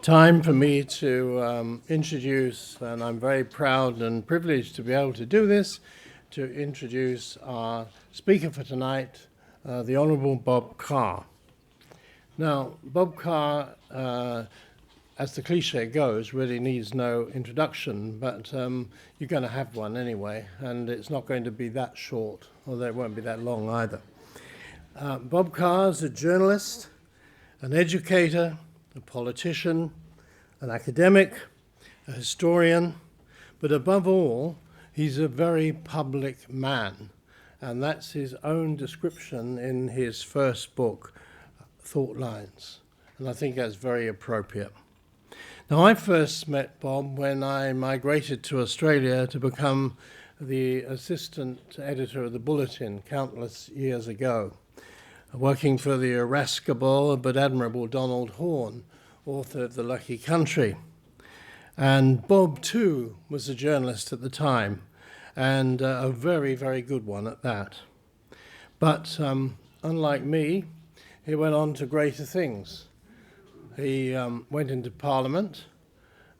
Time for me to introduce, and I'm very proud and privileged to be able to do this, to introduce our speaker for tonight, the Honourable Bob Carr. Now, Bob Carr, as the cliche goes, really needs no introduction, but you're going to have one anyway, and it's not going to be that short, although it won't be that long either. Bob Carr is a journalist, an educator, a politician, an academic, a historian, but above all, he's a very public man. And that's his own description in his first book, Thought Lines. And I think that's very appropriate. Now, I first met Bob when I migrated to Australia to become the assistant editor of the Bulletin countless years ago, working for the irascible but admirable Donald Horne, author of The Lucky Country. And Bob, too, was a journalist at the time, and a very, very good one at that. But unlike me, he went on to greater things. He went into Parliament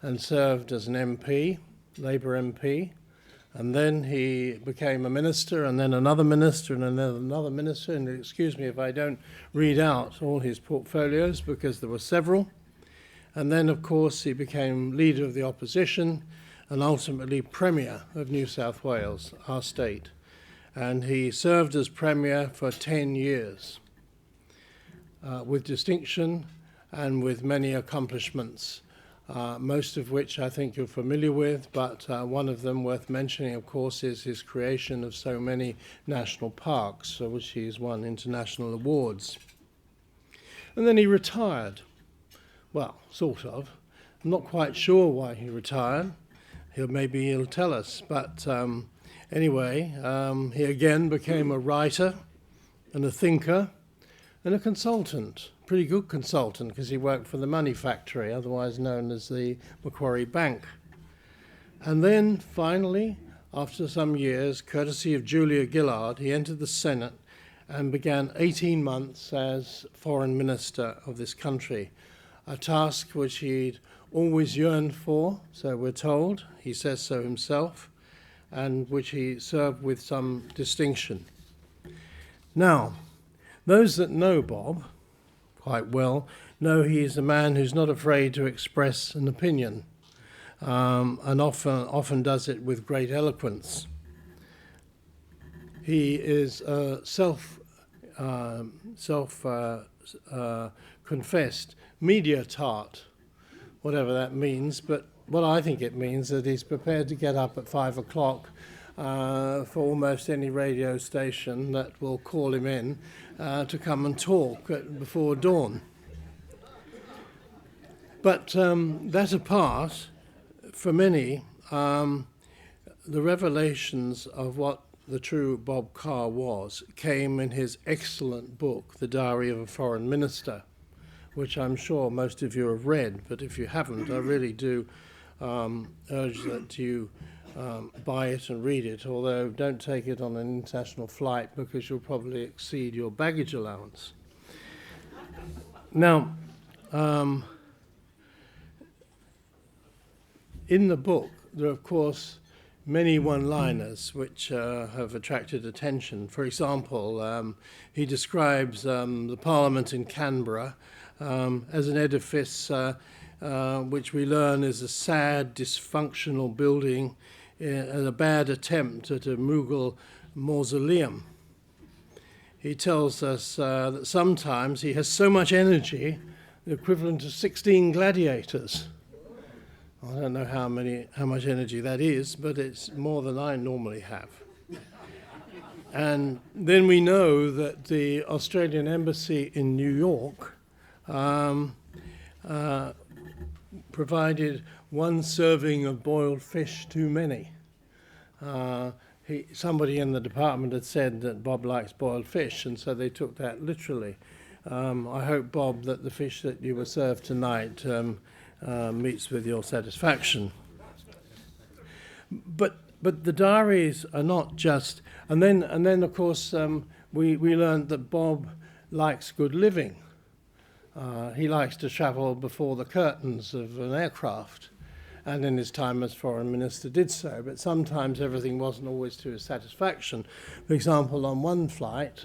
and served as an MP, Labour MP, and then he became a minister, and then another minister, and another minister. And excuse me if I don't read out all his portfolios, because there were several. And then, of course, he became leader of the opposition and ultimately Premier of New South Wales, our state. And he served as Premier for 10 years, with distinction and with many accomplishments. Most of which I think you're familiar with, but one of them worth mentioning, of course, is his creation of so many national parks, for which he's won international awards. And then he retired. Well, sort of. I'm not quite sure why he retired. Maybe he'll tell us. But anyway, he again became a writer and a thinker and a consultant. Pretty good consultant, because he worked for the Money Factory, otherwise known as the Macquarie Bank. And then finally, after some years, courtesy of Julia Gillard, he entered the Senate and began 18 months as Foreign Minister of this country, a task which he'd always yearned for, so we're told, he says so himself, and which he served with some distinction. Now, those that know Bob quite well know he's a man who's not afraid to express an opinion, and often does it with great eloquence. He is a confessed media tart, whatever that means, but what I think it means that he's prepared to get up at 5 o'clock for almost any radio station that will call him in to come and talk before dawn. But that apart, for many, the revelations of what the true Bob Carr was came in his excellent book, The Diary of a Foreign Minister, which I'm sure most of you have read, but if you haven't, I really do urge that you buy it and read it, although don't take it on an international flight because you'll probably exceed your baggage allowance. Now, in the book, there are, of course, many one-liners which have attracted attention. For example, he describes the Parliament in Canberra as an edifice which we learn is a sad, dysfunctional building and a bad attempt at a Mughal mausoleum. He tells us that sometimes he has so much energy, the equivalent of 16 gladiators. I don't know how much energy that is, but it's more than I normally have. And then we know that the Australian Embassy in New York provided one serving of boiled fish too many. Somebody in the department had said that Bob likes boiled fish, and so they took that literally. I hope, Bob, that the fish that you were served tonight meets with your satisfaction. But the diaries are not just, and then of course we learned that Bob likes good living. He likes to travel before the curtains of an aircraft, and in his time as foreign minister did so, but sometimes everything wasn't always to his satisfaction. For example, on one flight,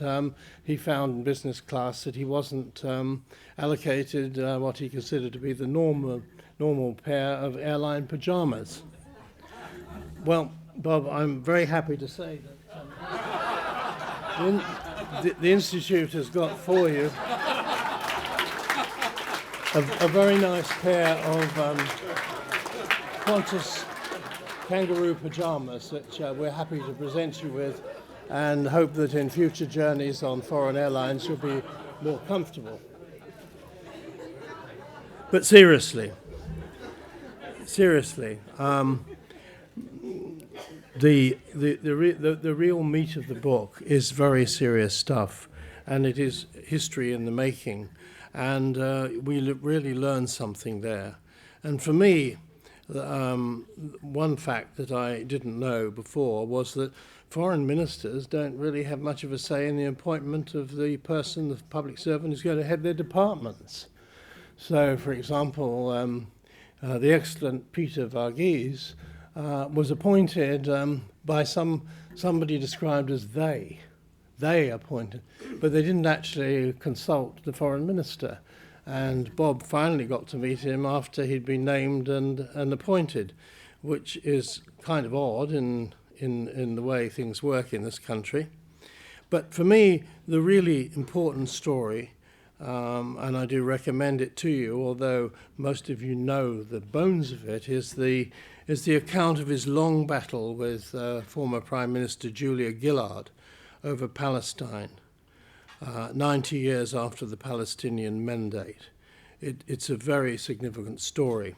he found in business class that he wasn't allocated what he considered to be the normal pair of airline pajamas. Well, Bob, I'm very happy to say that the Institute has got for you a very nice pair of Qantas kangaroo pajamas that we're happy to present you with, and hope that in future journeys on foreign airlines you'll be more comfortable. But seriously, the real meat of the book is very serious stuff, and it is history in the making, and we really learn something there. And for me, one fact that I didn't know before was that foreign ministers don't really have much of a say in the appointment of the person, the public servant, who's going to head their departments. So, for example, the excellent Peter Varghese was appointed by somebody described as they. They appointed, but they didn't actually consult the foreign minister. And Bob finally got to meet him after he'd been named and appointed, which is kind of odd in the way things work in this country. But for me, the really important story, and I do recommend it to you, although most of you know the bones of it, is the account of his long battle with former Prime Minister Julia Gillard over Palestine, 90 years after the Palestinian Mandate. It's a very significant story.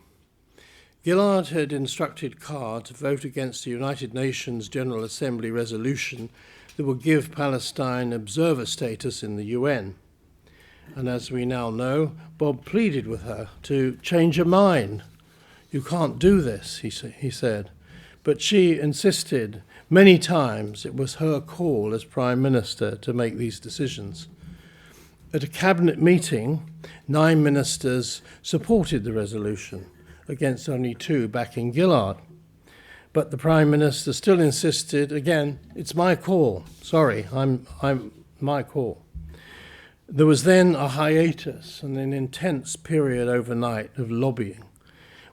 Gillard had instructed Carr to vote against the United Nations General Assembly resolution that would give Palestine observer status in the UN. And as we now know, Bob pleaded with her to change her mind. You can't do this, he said. But she insisted many times it was her call as Prime Minister to make these decisions. At a cabinet meeting, 9 ministers supported the resolution, against only 2 backing Gillard. But the Prime Minister still insisted, again, it's my call. Sorry, I'm my call. There was then a hiatus and an intense period overnight of lobbying,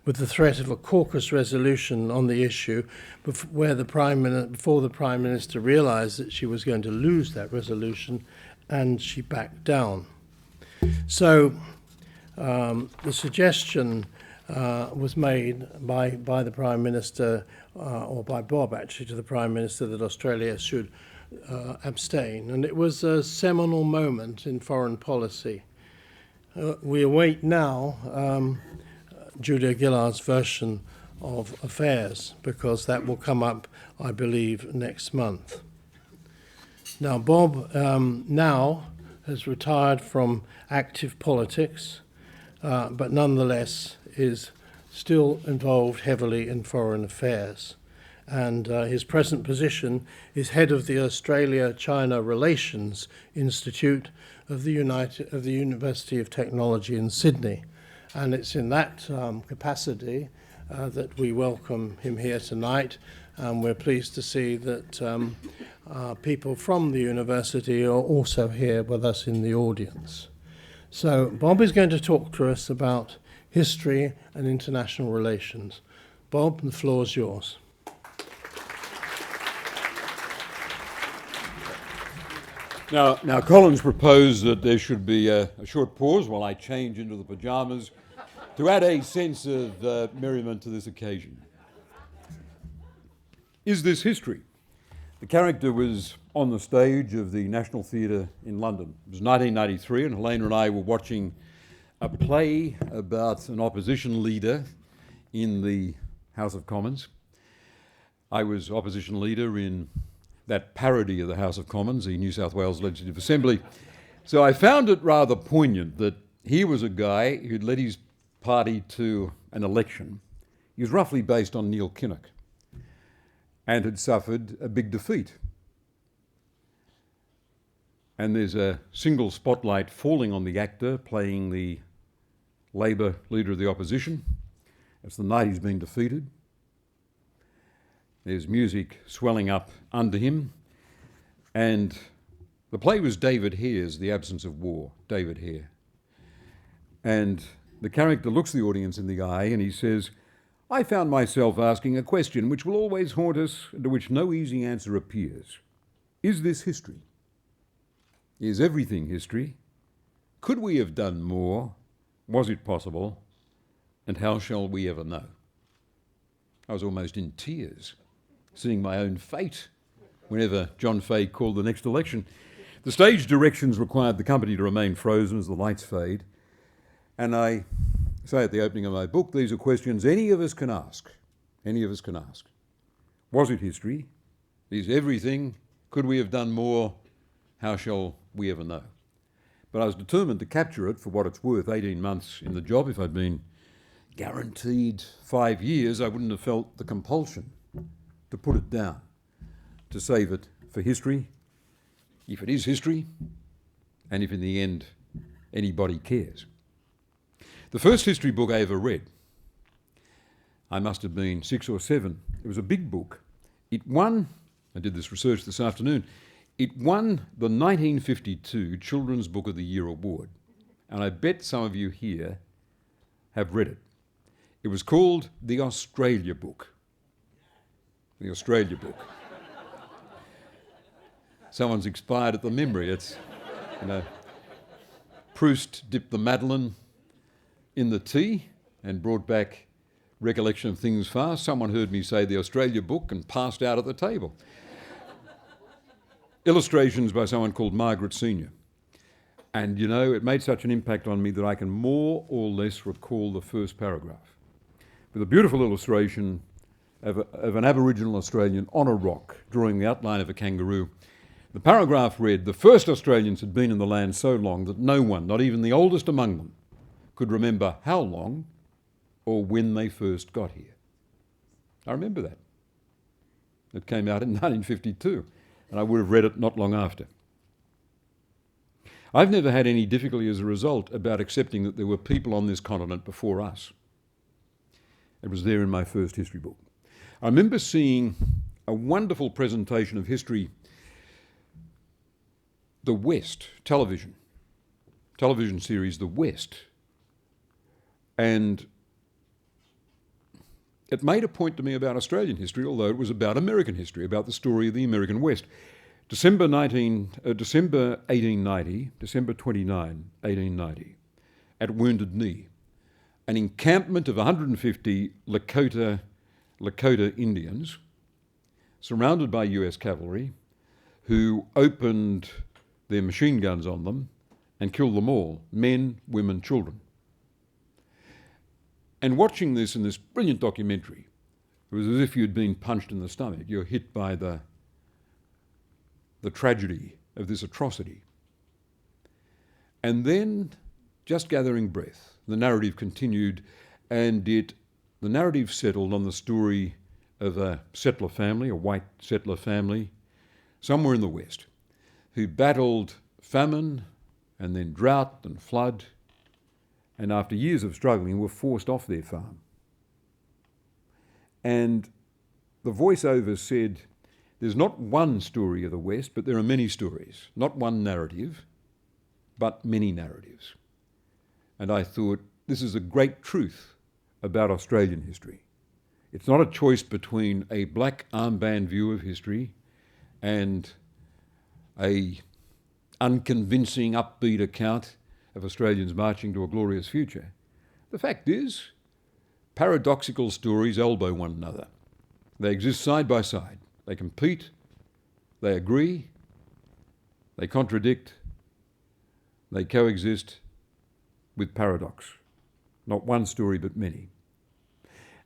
with the threat of a caucus resolution on the issue before the Prime Minister realised that she was going to lose that resolution, and she backed down. So the suggestion was made by the Prime Minister, or by Bob actually, to the Prime Minister that Australia should abstain. And it was a seminal moment in foreign policy. We await now Julia Gillard's version of affairs, because that will come up, I believe, next month. Now, Bob now has retired from active politics, but nonetheless is still involved heavily in foreign affairs. And his present position is head of the Australia-China Relations Institute of the University of Technology in Sydney. And it's in that capacity that we welcome him here tonight, and we're pleased to see that people from the university are also here with us in the audience. So Bob is going to talk to us about history and international relations. Bob, the floor is yours. Now, Collins proposed that there should be a short pause while I change into the pajamas to add a sense of merriment to this occasion. Is this history? The character was on the stage of the National Theatre in London. It was 1993, and Helena and I were watching a play about an opposition leader in the House of Commons. I was opposition leader in that parody of the House of Commons, the New South Wales Legislative Assembly. So I found it rather poignant that he was a guy who'd led his party to an election. He was roughly based on Neil Kinnock and had suffered a big defeat. and there's a single spotlight falling on the actor playing the Labor leader of the opposition. It's the night he's been defeated. There's music swelling up under him, and the play was David Hare's The Absence of War, David Hare. And the character looks the audience in the eye and he says, "I found myself asking a question which will always haunt us and to which no easy answer appears. Is this history? Is everything history? Could we have done more? Was it possible? And how shall we ever know?" I was almost in tears, seeing my own fate whenever John Fay called the next election. The stage directions required the company to remain frozen as the lights fade. And I say at the opening of my book, these are questions any of us can ask. Any of us can ask. Was it history? Is everything? Could we have done more? How shall we ever know? But I was determined to capture it for what it's worth. 18 months in the job. If I'd been guaranteed 5 years, I wouldn't have felt the compulsion to put it down, to save it for history, if it is history, and if in the end anybody cares. The first history book I ever read, I must have been 6 or 7. It was a big book. It won, I did this research this afternoon, it won the 1952 Children's Book of the Year award. And I bet some of you here have read it. It was called The Australia Book. The Australia Book. Someone's expired at the memory. It's, Proust dipped the Madeleine in the tea and brought back recollection of things fast. Someone heard me say the Australia Book and passed out at the table. Illustrations by someone called Margaret Senior. And it made such an impact on me that I can more or less recall the first paragraph. With a beautiful illustration of an Aboriginal Australian on a rock, drawing the outline of a kangaroo. The paragraph read, "The first Australians had been in the land so long that no one, not even the oldest among them, could remember how long or when they first got here." I remember that. It came out in 1952, and I would have read it not long after. I've never had any difficulty as a result about accepting that there were people on this continent before us. It was there in my first history book. I remember seeing a wonderful presentation of history, The West, television series, The West. And it made a point to me about Australian history, although it was about American history, about the story of the American West. December 29, 1890, at Wounded Knee, an encampment of 150 Lakota Indians, surrounded by US cavalry, who opened their machine guns on them and killed them all, men, women, children. And watching this in this brilliant documentary, it was as if you'd been punched in the stomach. You're hit by the tragedy of this atrocity. And then, just gathering breath, the narrative continued, and the narrative settled on the story of a settler family, a white settler family, somewhere in the West, who battled famine and then drought and flood, and after years of struggling were forced off their farm. And the voiceover said, there's not one story of the West, but there are many stories. Not one narrative, but many narratives. And I thought, this is a great truth about Australian history. It's not a choice between a black armband view of history and a unconvincing, upbeat account of Australians marching to a glorious future. The fact is, paradoxical stories elbow one another. They exist side by side. They compete, they agree, they contradict, they coexist with paradox. Not one story, but many.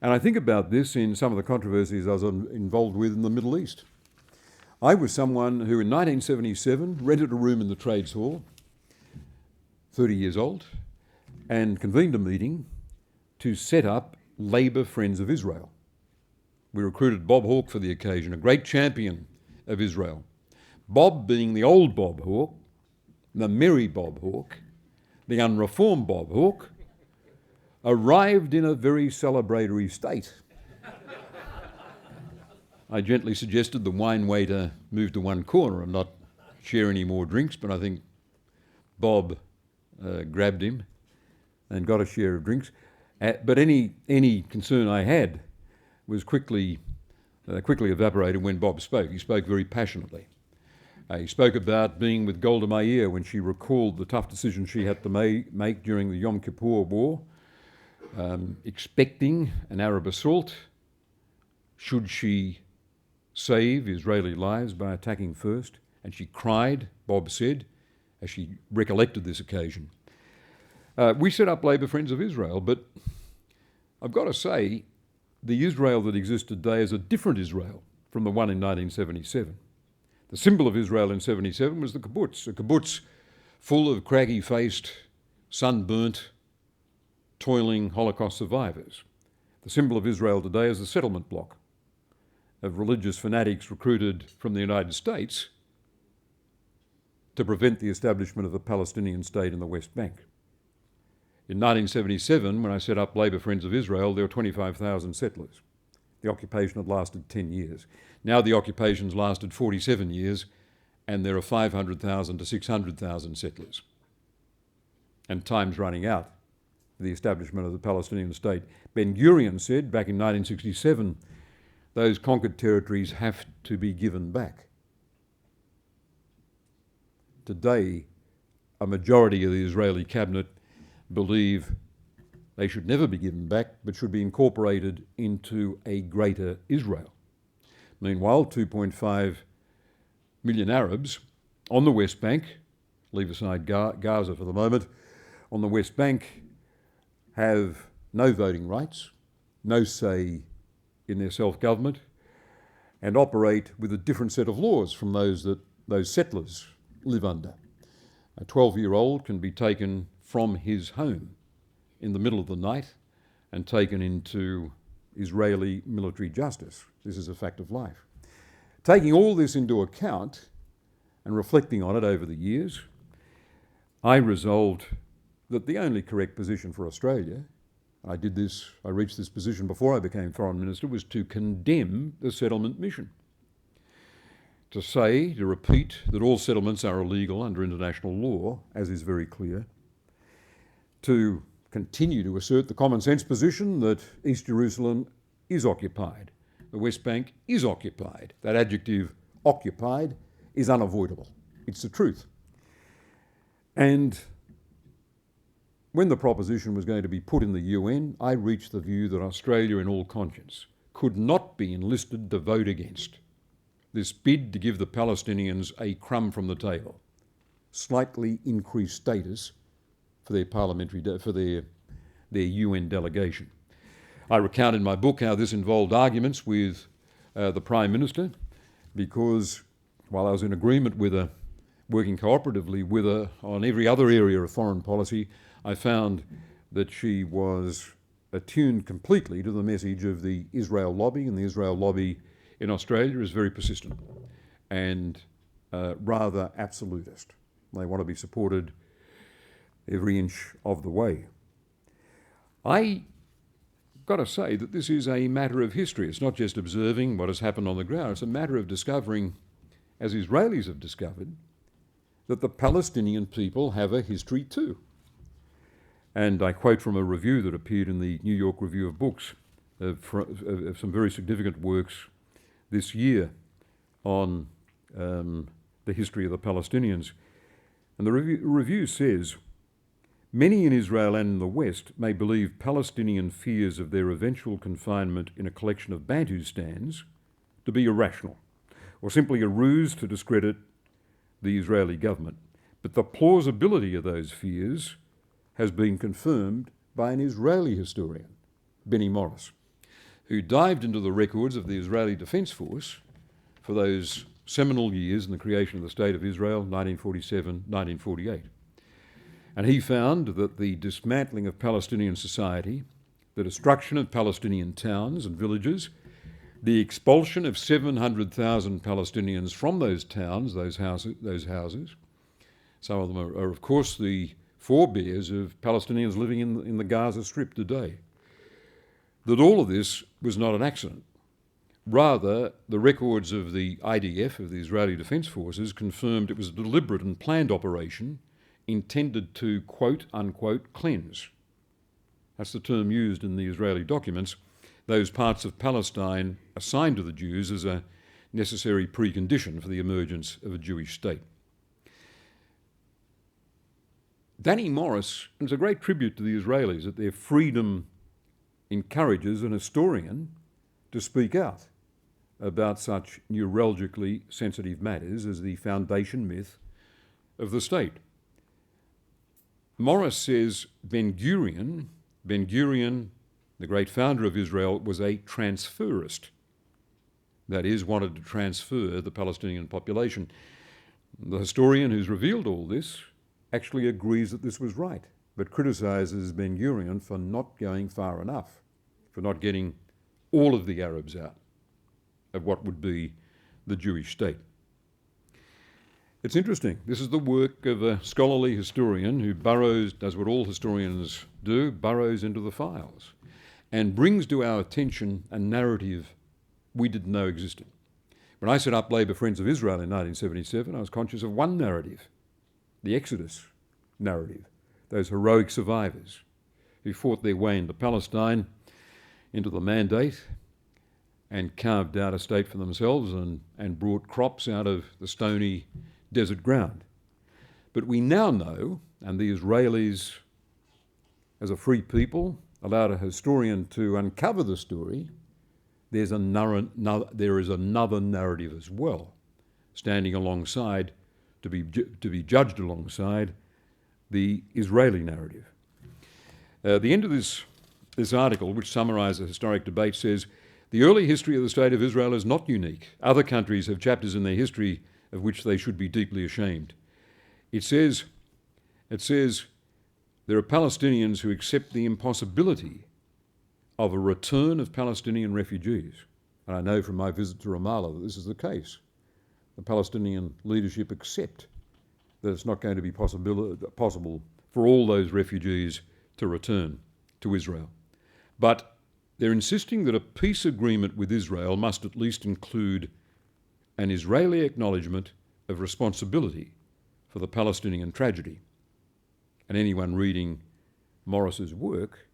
And I think about this in some of the controversies I was involved with in the Middle East. I was someone who in 1977 rented a room in the Trades Hall, 30 years old, and convened a meeting to set up Labour Friends of Israel. We recruited Bob Hawke for the occasion, a great champion of Israel. Bob being the old Bob Hawke, the merry Bob Hawke, the unreformed Bob Hawke, arrived in a very celebratory state. I gently suggested the wine waiter move to one corner and not share any more drinks, but I think Bob grabbed him and got a share of drinks. But any concern I had was quickly evaporated when Bob spoke. He spoke very passionately. He spoke about being with Golda Meir when she recalled the tough decision she had to make during the Yom Kippur War, expecting an Arab assault should she save Israeli lives by attacking first. And she cried, Bob said, as she recollected this occasion. We set up Labor Friends of Israel, but I've got to say, the Israel that exists today is a different Israel from the one in 1977. The symbol of Israel in 77 was the kibbutz, a kibbutz full of craggy-faced, sunburnt, toiling Holocaust survivors. The symbol of Israel today is the settlement block of religious fanatics recruited from the United States to prevent the establishment of a Palestinian state in the West Bank. In 1977, when I set up Labor Friends of Israel, there were 25,000 settlers. The occupation had lasted 10 years. Now the occupation's lasted 47 years, and there are 500,000 to 600,000 settlers. And time's running out for the establishment of the Palestinian state. Ben-Gurion said back in 1967, those conquered territories have to be given back. Today, a majority of the Israeli cabinet believe they should never be given back, but should be incorporated into a greater Israel. Meanwhile, 2.5 million Arabs on the West Bank, leave aside Gaza for the moment, on the West Bank have no voting rights, no say in their self-government, and operate with a different set of laws from those that those settlers live under. A 12-year-old can be taken from his home in the middle of the night and taken into Israeli military justice. This is a fact of life. Taking all this into account and reflecting on it over the years, I resolved that the only correct position for Australia, I reached this position before I became Foreign Minister, was to condemn the settlement mission. To repeat that all settlements are illegal under international law, as is very clear. To continue to assert the common sense position that East Jerusalem is occupied. The West Bank is occupied. That adjective, occupied, is unavoidable. It's the truth. And when the proposition was going to be put in the UN, I reached the view that Australia, in all conscience, could not be enlisted to vote against this bid to give the Palestinians a crumb from the table, slightly increased status for their their UN delegation. I recount in my book how this involved arguments with the Prime Minister, because while I was in agreement with her, working cooperatively with her on every other area of foreign policy, I found that she was attuned completely to the message of the Israel lobby, and the Israel lobby in Australia is very persistent and rather absolutist. They want to be supported every inch of the way. I got to say that this is a matter of history. It's not just observing what has happened on the ground. It's a matter of discovering, as Israelis have discovered, that the Palestinian people have a history too. And I quote from a review that appeared in the New York Review of Books of some very significant works this year on the history of the Palestinians. And the review says, many in Israel and in the West may believe Palestinian fears of their eventual confinement in a collection of Bantustans to be irrational, or simply a ruse to discredit the Israeli government. But the plausibility of those fears has been confirmed by an Israeli historian, Benny Morris, who dived into the records of the Israeli Defence Force for those seminal years in the creation of the State of Israel, 1947, 1948. And he found that the dismantling of Palestinian society, the destruction of Palestinian towns and villages, the expulsion of 700,000 Palestinians from those towns, those houses, Some of them are of course, the forebears of Palestinians living in the Gaza Strip today. That all of this was not an accident. Rather, the records of the IDF, of the Israeli Defence Forces, confirmed it was a deliberate and planned operation intended to, quote, unquote, cleanse. That's the term used in the Israeli documents, those parts of Palestine assigned to the Jews as a necessary precondition for the emergence of a Jewish state. Danny Morris, and it's a great tribute to the Israelis that their freedom encourages an historian to speak out about such neurologically sensitive matters as the foundation myth of the state. Morris says Ben-Gurion, the great founder of Israel, was a transferist. That is, wanted to transfer the Palestinian population. The historian who's revealed all this actually agrees that this was right, but criticises Ben-Gurion for not going far enough, for not getting all of the Arabs out of what would be the Jewish state. It's interesting. This is the work of a scholarly historian who does what all historians do, burrows into the files, and brings to our attention a narrative we didn't know existed. When I set up Labour Friends of Israel in 1977, I was conscious of one narrative, the Exodus narrative, those heroic survivors who fought their way into Palestine, into the Mandate, and carved out a state for themselves and brought crops out of the stony desert ground. But we now know, and the Israelis, as a free people, allowed a historian to uncover the story, there is another narrative as well, standing alongside, to be judged alongside, the Israeli narrative. The end of this article, which summarises a historic debate, says, "The early history of the State of Israel is not unique. Other countries have chapters in their history of which they should be deeply ashamed." It says, there are Palestinians who accept the impossibility of a return of Palestinian refugees. And I know from my visit to Ramallah that this is the case. The Palestinian leadership accept that it's not going to be possible for all those refugees to return to Israel. But they're insisting that a peace agreement with Israel must at least include an Israeli acknowledgement of responsibility for the Palestinian tragedy. And anyone reading Morris's work,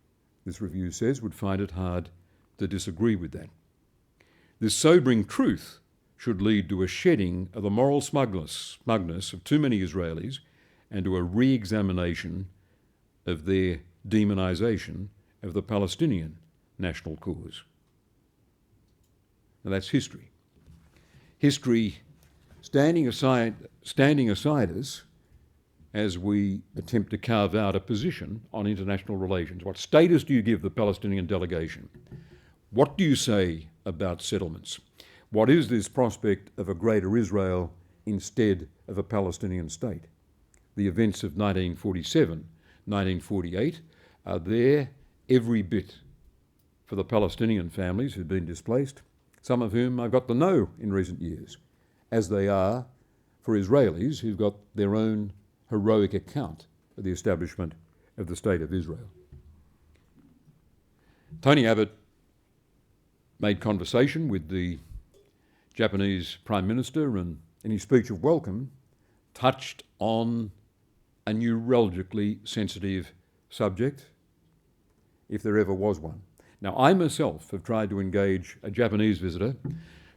this review says, would find it hard to disagree with that. This sobering truth should lead to a shedding of the moral smugness of too many Israelis and to a re-examination of their demonisation of the Palestinian national cause. Now that's history. History standing aside us as we attempt to carve out a position on international relations. What status do you give the Palestinian delegation? What do you say about settlements? What is this prospect of a greater Israel instead of a Palestinian state? The events of 1947, 1948 are there every bit for the Palestinian families who've been displaced, some of whom I've got to know in recent years, as they are for Israelis who've got their own heroic account of the establishment of the State of Israel. Tony Abbott made conversation with the Japanese Prime Minister and in his speech of welcome touched on a neurologically sensitive subject, if there ever was one. Now, I myself have tried to engage a Japanese visitor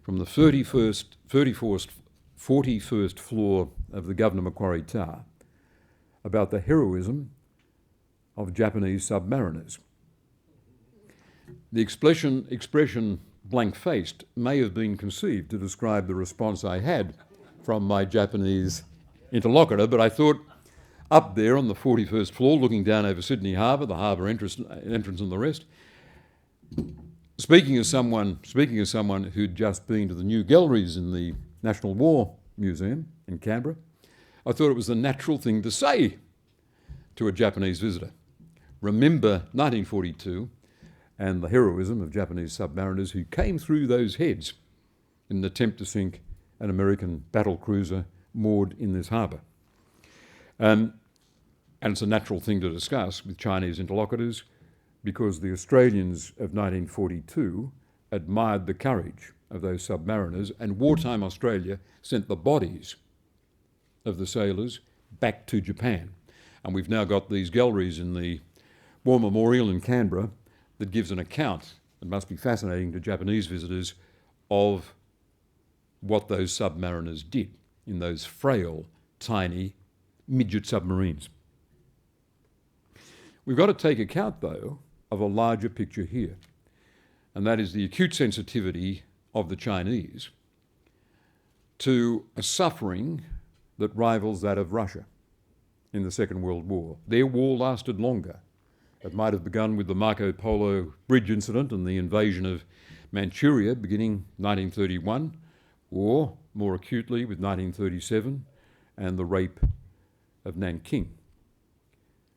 from the 41st floor of the Governor Macquarie Tower about the heroism of Japanese submariners. The expression blank-faced may have been conceived to describe the response I had from my Japanese interlocutor, but I thought up there on the 41st floor, looking down over Sydney Harbour, the harbour entrance and the rest, speaking as someone who'd just been to the new galleries in the National War Museum in Canberra, I thought it was the natural thing to say to a Japanese visitor. Remember 1942 and the heroism of Japanese submariners who came through those heads in an attempt to sink an American battle cruiser moored in this harbour. And it's a natural thing to discuss with Chinese interlocutors because the Australians of 1942 admired the courage of those submariners, and wartime Australia sent the bodies of the sailors back to Japan. And we've now got these galleries in the War Memorial in Canberra that gives an account, it must be fascinating to Japanese visitors, of what those submariners did in those frail, tiny, midget submarines. We've got to take account, though, of a larger picture here, and that is the acute sensitivity of the Chinese to a suffering that rivals that of Russia in the Second World War. Their war lasted longer. It might have begun with the Marco Polo Bridge incident and the invasion of Manchuria beginning 1931, or more acutely with 1937 and the rape of Nanking,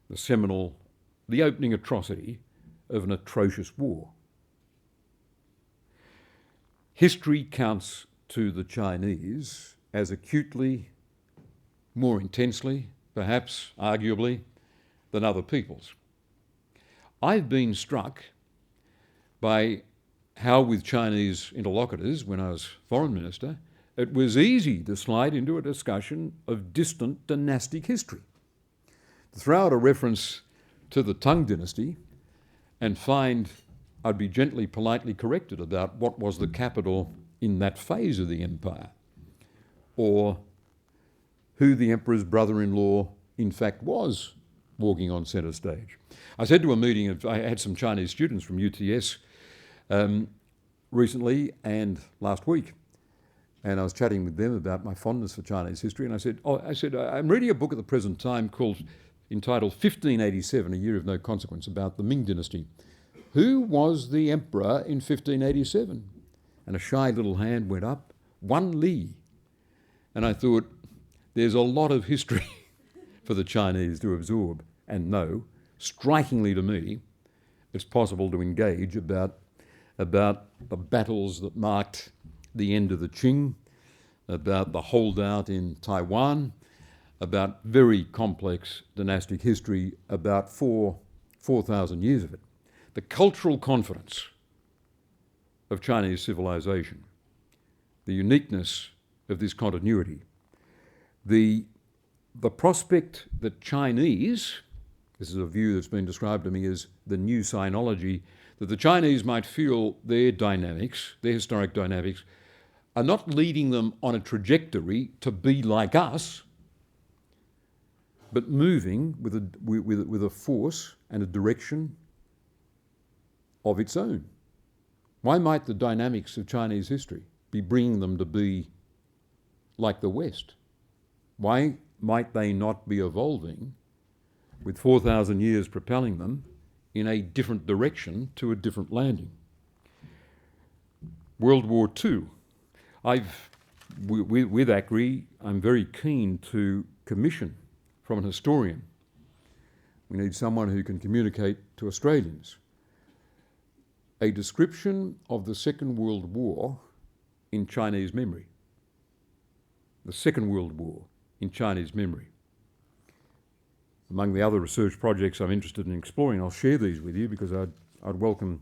the opening atrocity of an atrocious war. History counts to the Chinese as acutely, more intensely, perhaps, arguably, than other peoples. I've been struck by how with Chinese interlocutors, when I was foreign minister, it was easy to slide into a discussion of distant dynastic history, to throw out a reference to the Tang dynasty and find I'd be gently, politely corrected about what was the capital in that phase of the empire, or who the emperor's brother-in-law in fact was walking on centre stage. I said to a meeting, I had some Chinese students from UTS recently and last week, and I was chatting with them about my fondness for Chinese history, and I said, I'm reading a book at the present time entitled 1587, A Year of No Consequence, about the Ming dynasty. Who was the emperor in 1587? And a shy little hand went up, Wan Li. And I thought, there's a lot of history for the Chinese to absorb and know. Strikingly to me, it's possible to engage about the battles that marked the end of the Qing, about the holdout in Taiwan, about very complex dynastic history, about 4,000 years of it. The cultural confidence of Chinese civilization, the uniqueness of this continuity, the prospect that Chinese, this is a view that's been described to me as the new sinology, that the Chinese might feel their dynamics, their historic dynamics, are not leading them on a trajectory to be like us, but moving with a force and a direction of its own. Why might the dynamics of Chinese history be bringing them to be like the West? Why might they not be evolving with 4,000 years propelling them in a different direction to a different landing? World War II. With ACRI, I'm very keen to commission from an historian. We need someone who can communicate to Australians a description of the Second World War in Chinese memory. The Second World War in Chinese memory. Among the other research projects I'm interested in exploring, I'll share these with you because I'd welcome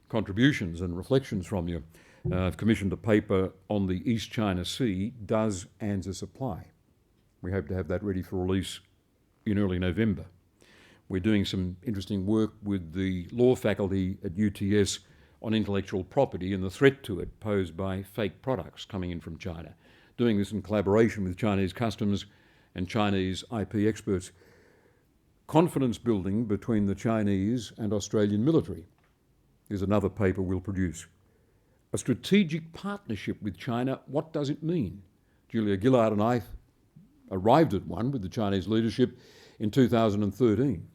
contributions and reflections from you. I've commissioned a paper on the East China Sea, Does ANZA Supply? We hope to have that ready for release in early November. We're doing some interesting work with the law faculty at UTS on intellectual property and the threat to it posed by fake products coming in from China. Doing this in collaboration with Chinese customs and Chinese IP experts. Confidence building between the Chinese and Australian military is another paper we'll produce. A strategic partnership with China, what does it mean? Julia Gillard and I arrived at one with the Chinese leadership in 2013.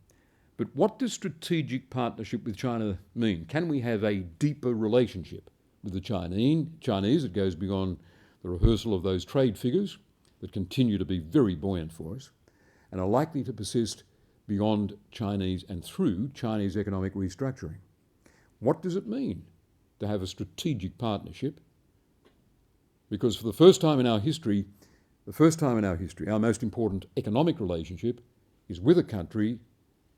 But what does strategic partnership with China mean? Can we have a deeper relationship with the Chinese that goes beyond the rehearsal of those trade figures that continue to be very buoyant for us and are likely to persist beyond Chinese and through Chinese economic restructuring? What does it mean to have a strategic partnership? Because for the first time in our history, the first time in our history, our most important economic relationship is with a country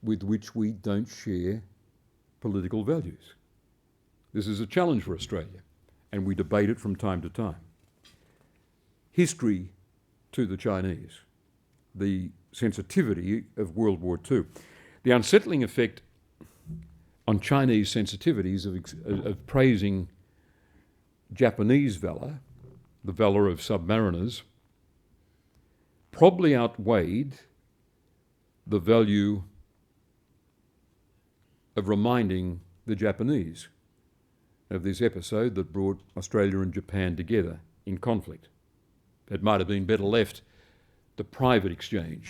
with which we don't share political values. This is a challenge for Australia, and we debate it from time to time. History to the Chinese, the sensitivity of World War II, the unsettling effect on Chinese sensitivities of praising Japanese valour, the valour of submariners, probably outweighed the value of reminding the Japanese of this episode that brought Australia and Japan together in conflict. It might have been better left to private exchange